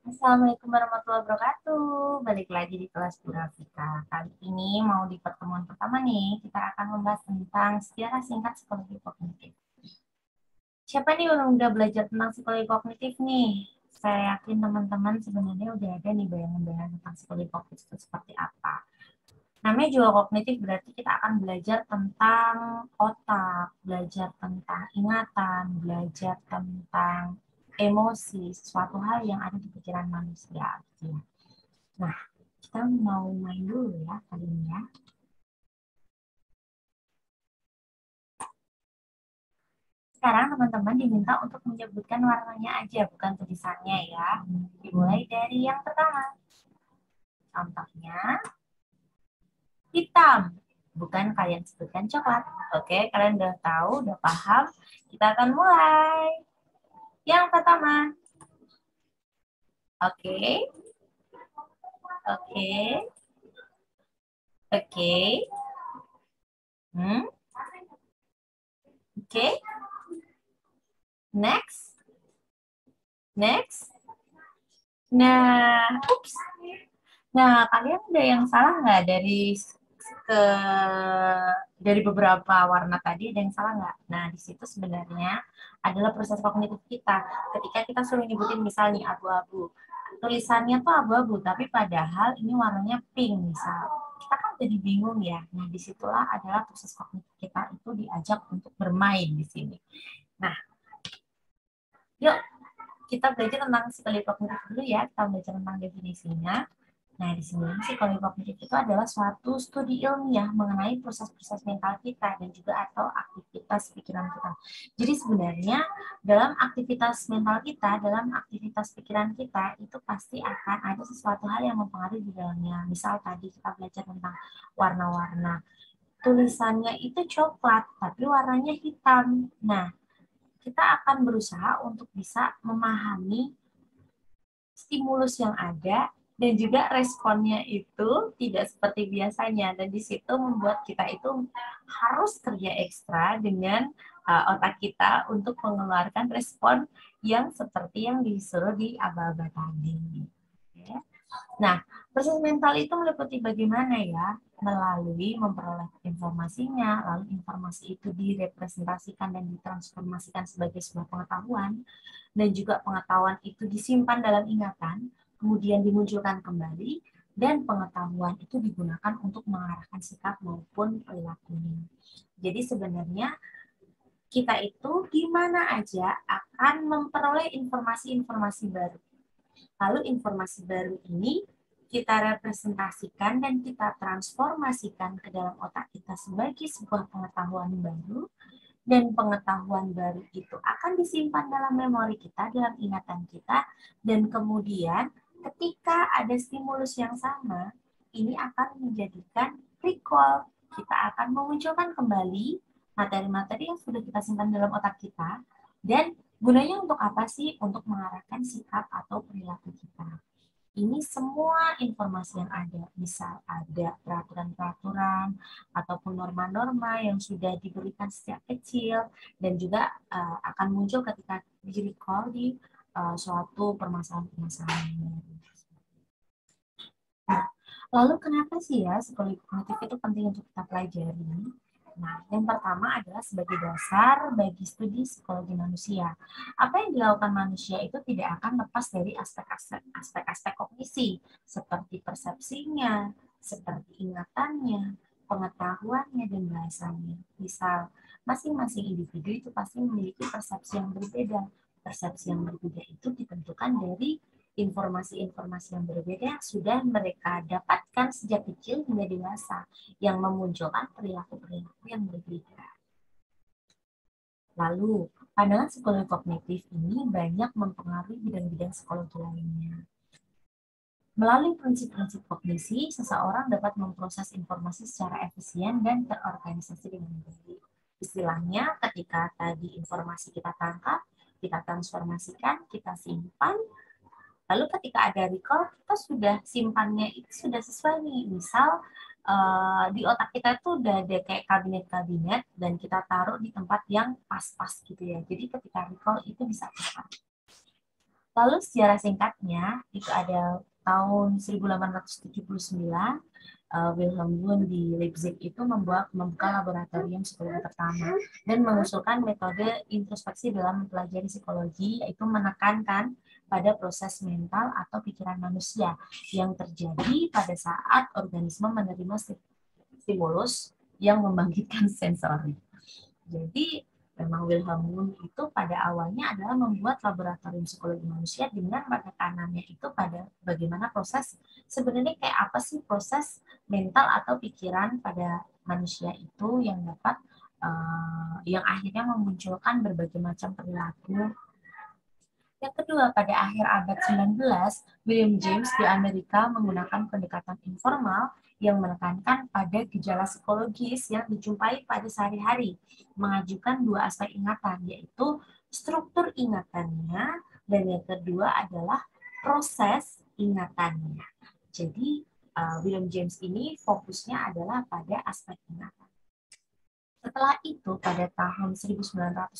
Assalamualaikum warahmatullahi wabarakatuh. Balik lagi di kelas Bu Rafika. Kali ini mau di pertemuan pertama nih, kita akan membahas tentang sejarah singkat psikologi kognitif. Siapa nih yang udah belajar tentang psikologi kognitif nih? Saya yakin teman-teman sebenarnya udah ada nih bayangan-bayangan tentang psikologi kognitif itu seperti apa. Namanya juga kognitif berarti kita akan belajar tentang otak, belajar tentang ingatan, belajar tentang emosi, suatu hal yang ada di pikiran manusia. Gitu ya. Nah, kita mau main dulu ya kali ini ya. Sekarang teman-teman diminta untuk menyebutkan warnanya aja, bukan tulisannya ya. Dimulai dari yang pertama. Contohnya, hitam. Bukan kalian sebutkan coklat. Oke, kalian udah tahu, udah paham. Kita akan mulai. Yang pertama. Oke, oke, oke. Hmm, oke. Next, next. Nah, ups. Nah, kalian ada yang salah nggak ke dari beberapa warna tadi? Ada yang salah nggak? Nah, di situ sebenarnya adalah proses kognitif kita. Ketika kita suruh nyebutin misalnya abu-abu, tulisannya tuh abu-abu, tapi padahal ini warnanya pink misal. Kita kan jadi bingung ya. Nah, disitulah adalah proses kognitif kita itu diajak untuk bermain di sini. Nah, yuk kita belajar tentang psikologi kognitif dulu ya. Kita belajar tentang definisinya. Nah, di sini psikologi kognitif itu adalah suatu studi ilmiah mengenai proses-proses mental kita dan juga atau aktivitas pikiran kita. Jadi sebenarnya dalam aktivitas mental kita, dalam aktivitas pikiran kita itu pasti akan ada sesuatu hal yang mempengaruhi di dalamnya. Misal tadi kita belajar tentang warna-warna. Tulisannya itu coklat, tapi warnanya hitam. Nah, kita akan berusaha untuk bisa memahami stimulus yang ada dan juga responnya itu tidak seperti biasanya, dan di situ membuat kita itu harus kerja ekstra dengan otak kita untuk mengeluarkan respon yang seperti yang disuruh di aba-aba tadi. Oke. Nah, proses mental itu meliputi bagaimana ya? Melalui memperoleh informasinya, lalu informasi itu direpresentasikan dan ditransformasikan sebagai sebuah pengetahuan, dan juga pengetahuan itu disimpan dalam ingatan, kemudian dimunculkan kembali, dan pengetahuan itu digunakan untuk mengarahkan sikap maupun perilakunya. Jadi sebenarnya kita itu di mana aja akan memperoleh informasi-informasi baru. Lalu informasi baru ini kita representasikan dan kita transformasikan ke dalam otak kita sebagai sebuah pengetahuan baru, dan pengetahuan baru itu akan disimpan dalam memori kita, dalam ingatan kita, dan kemudian ketika ada stimulus yang sama, ini akan menjadikan recall. Kita akan memunculkan kembali materi-materi yang sudah kita simpan dalam otak kita, dan gunanya untuk apa sih? Untuk mengarahkan sikap atau perilaku kita. Ini semua informasi yang ada, misal ada peraturan-peraturan ataupun norma-norma yang sudah diberikan sejak kecil dan juga akan muncul ketika di-recall di suatu permasalahan-permasalahan baru. Nah, lalu kenapa sih ya psikologi kognitif itu penting untuk kita pelajari? Nah, yang pertama adalah sebagai dasar bagi studi psikologi manusia. Apa yang dilakukan manusia itu tidak akan lepas dari aspek-aspek kognisi, seperti persepsinya, seperti ingatannya, pengetahuannya, dan bahasanya. Misal, masing-masing individu itu pasti memiliki persepsi yang berbeda. Persepsi yang berbeda itu ditentukan dari informasi-informasi yang berbeda yang sudah mereka dapatkan sejak kecil hingga dewasa, yang memunculkan perilaku-perilaku yang berbeda. Lalu, pandangan psikologi kognitif ini banyak mempengaruhi bidang-bidang psikologi lainnya. Melalui prinsip-prinsip kognisi, seseorang dapat memproses informasi secara efisien dan terorganisasi dengan baik. Istilahnya, ketika tadi informasi kita tangkap, kita transformasikan, kita simpan, lalu ketika ada recall, kita sudah simpannya itu sudah sesuai nih. Misal di otak kita tuh udah ada kayak kabinet-kabinet dan kita taruh di tempat yang pas-pas gitu ya. Jadi ketika recall itu bisa tepat. Lalu sejarah singkatnya, itu ada tahun 1879, Wilhelm Wundt di Leipzig itu membuka laboratorium psikologi pertama dan mengusulkan metode introspeksi dalam mempelajari psikologi, yaitu menekankan pada proses mental atau pikiran manusia yang terjadi pada saat organisme menerima stimulus yang membangkitkan sensori. Jadi memang Wilhelm Wundt itu pada awalnya adalah membuat laboratorium psikologi manusia dengan penekanannya itu pada bagaimana proses, sebenarnya kayak apa sih proses mental atau pikiran pada manusia itu yang dapat yang akhirnya memunculkan berbagai macam perilaku. Yang kedua, pada akhir abad 19, William James di Amerika menggunakan pendekatan informal yang menekankan pada gejala psikologis yang dijumpai pada sehari-hari, mengajukan dua aspek ingatan, yaitu struktur ingatannya, dan yang kedua adalah proses ingatannya. Jadi, William James ini fokusnya adalah pada aspek ingatan. Setelah itu, pada tahun 1924,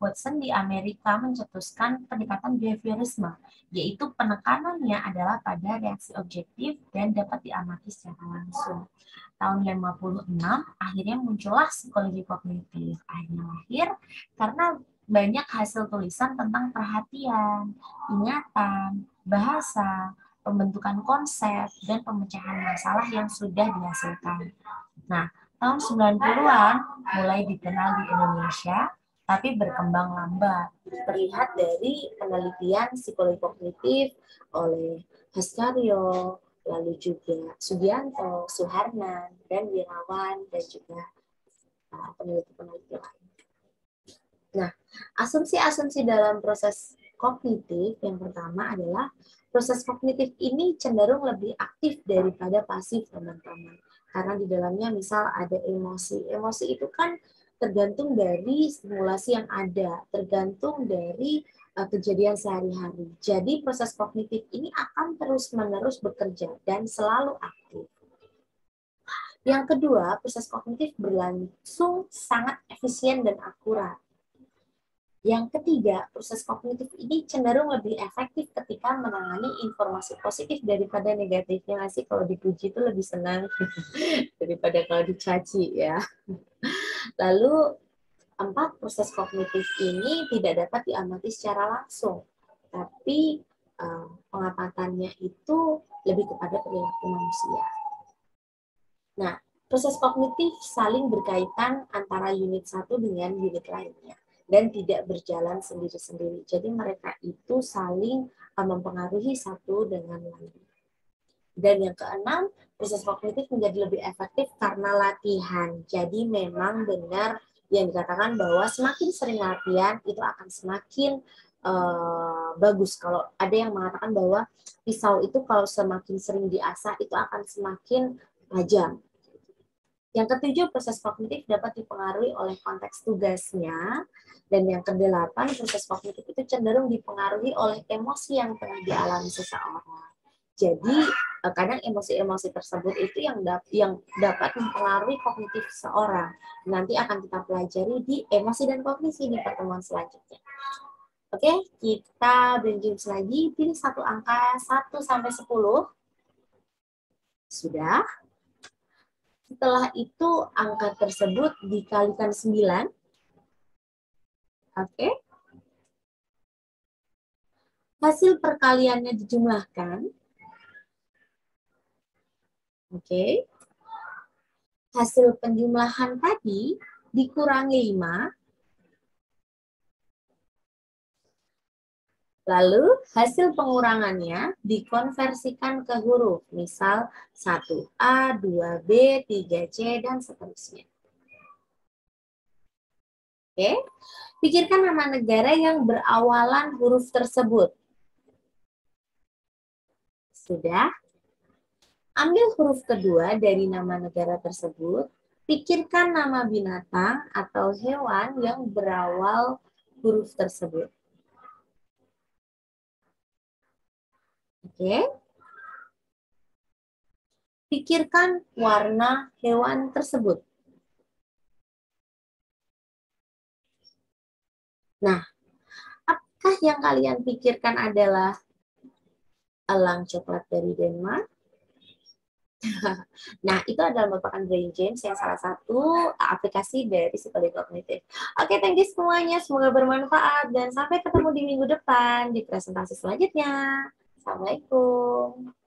Watson di Amerika mencetuskan pendekatan behaviorisme, yaitu penekanannya adalah pada reaksi objektif dan dapat diamati secara langsung. Tahun 56, akhirnya muncullah psikologi kognitif. Akhirnya lahir karena banyak hasil tulisan tentang perhatian, ingatan, bahasa, pembentukan konsep, dan pemecahan masalah yang sudah dihasilkan. Nah, tahun 90-an mulai dikenal di Indonesia, tapi berkembang lambat. Terlihat dari penelitian psikologi kognitif oleh Haskario, lalu juga Sugianto, Suharnan, dan Wirawan, dan juga peneliti-peneliti lain. Nah, asumsi-asumsi dalam proses kognitif yang pertama adalah proses kognitif ini cenderung lebih aktif daripada pasif, teman-teman. Karena di dalamnya misal ada emosi. Emosi itu kan tergantung dari stimulasi yang ada, tergantung dari kejadian sehari-hari. Jadi proses kognitif ini akan terus-menerus bekerja dan selalu aktif. Yang kedua, proses kognitif berlangsung sangat efisien dan akurat. Yang ketiga, proses kognitif ini cenderung lebih efektif ketika menangani informasi positif daripada negatifnya. Sih kalau dipuji itu lebih senang daripada kalau dicaci ya. Lalu 4, proses kognitif ini tidak dapat diamati secara langsung, tapi pengapatannya itu lebih kepada perilaku manusia. Nah, proses kognitif saling berkaitan antara unit satu dengan unit lainnya dan tidak berjalan sendiri-sendiri. Jadi mereka itu saling mempengaruhi satu dengan lain. Dan yang keenam, proses kognitif menjadi lebih efektif karena latihan. Jadi memang benar yang dikatakan bahwa semakin sering latihan itu akan semakin bagus. Kalau ada yang mengatakan bahwa pisau itu kalau semakin sering diasah itu akan semakin tajam. Yang ketujuh, proses kognitif dapat dipengaruhi oleh konteks tugasnya. Dan yang kedelapan, proses kognitif itu cenderung dipengaruhi oleh emosi yang tengah dialami seseorang. Jadi, kadang emosi-emosi tersebut itu yang dapat mempengaruhi kognitif seseorang. Nanti akan kita pelajari di emosi dan kognisi di pertemuan selanjutnya. Oke, kita berjumpa lagi. Pilih satu angka 1 sampai 10. Sudah. Setelah itu angka tersebut dikalikan 9. Oke. Hasil perkaliannya dijumlahkan. Oke. Hasil penjumlahan tadi dikurangi 5. Lalu hasil pengurangannya dikonversikan ke huruf. Misal 1A, 2B, 3C, dan seterusnya. Oke, pikirkan nama negara yang berawalan huruf tersebut. Sudah? Ambil huruf kedua dari nama negara tersebut. Pikirkan nama binatang atau hewan yang berawal huruf tersebut. Oke. Pikirkan warna hewan tersebut. Nah, Kah yang kalian pikirkan adalah elang coklat dari Denmark? Nah, itu adalah merupakan Brain Games yang salah satu aplikasi dari psikologi kognitif. Oke, thank you semuanya. Semoga bermanfaat dan sampai ketemu di minggu depan di presentasi selanjutnya. Assalamualaikum.